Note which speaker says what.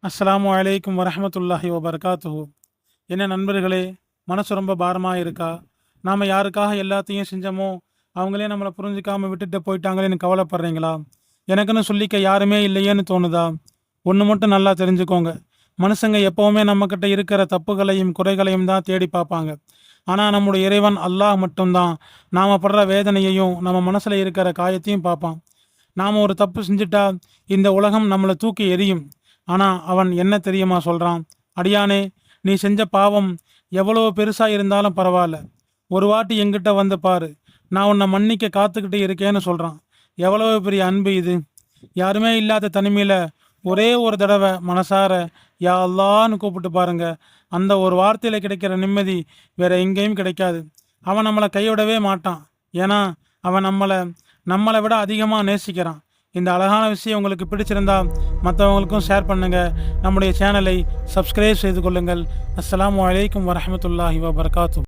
Speaker 1: அஸ்ஸலாமு அலைக்கும் வரஹ்மத்துல்லாஹி வபரகாத்துஹு. என்ன நண்பர்களே, மனசு ரொம்ப பாரமாக இருக்கா? நாம் யாருக்காக எல்லாத்தையும் செஞ்சோமோ அவங்களே நம்மளை புரிஞ்சிக்காமல் விட்டுட்டு போயிட்டாங்களேன்னு கவலைப்படுறீங்களா? எனக்குன்னு சொல்லிக்க யாருமே இல்லையேன்னு தோணுதா? ஒன்று மட்டும் நல்லா தெரிஞ்சுக்கோங்க, மனுஷங்க எப்போவுமே நம்மக்கிட்ட இருக்கிற தப்புகளையும் குறைகளையும் தான் தேடி பார்ப்பாங்க. ஆனால் நம்முடைய இறைவன் அல்லாஹ் மட்டும்தான் நாம் படுற வேதனையையும் நம்ம மனசில் இருக்கிற காயத்தையும் பார்ப்பான். நாம் ஒரு தப்பு செஞ்சுட்டா இந்த உலகம் நம்மளை தூக்கி எறியும். ஆனால் அவன் என்ன தெரியுமா சொல்கிறான்? அடியானே, நீ செஞ்ச பாவம் எவ்வளோ பெருசாக இருந்தாலும் பரவாயில்ல, ஒரு வாட்டி எங்கிட்ட வந்து பாரு, நான் உன்னை மன்னிக்க காத்துக்கிட்டு இருக்கேன்னு சொல்கிறான். எவ்வளோ பெரிய அன்பு இது! யாருமே இல்லாத தனிமையில் ஒரே ஒரு தடவை மனசார யா அல்லான்னு கூப்பிட்டு பாருங்க. அந்த ஒரு வார்த்தையில் கிடைக்கிற நிம்மதி வேற எங்கேயும் கிடைக்காது. அவன் நம்மளை கைவிடவே மாட்டான். ஏன்னா அவன் நம்மளை விட அதிகமாக நேசிக்கிறான். இந்த அழகான விஷயம் உங்களுக்கு பிடிச்சிருந்தா மற்றவங்களுக்கும் ஷேர் பண்ணுங்கள். நம்முடைய சேனலை சப்ஸ்கிரைப் செய்து கொள்ளுங்கள். அஸ்ஸலாமு அலைக்கும் வரஹ்மத்துல்லாஹி வபரகாத்துஹு.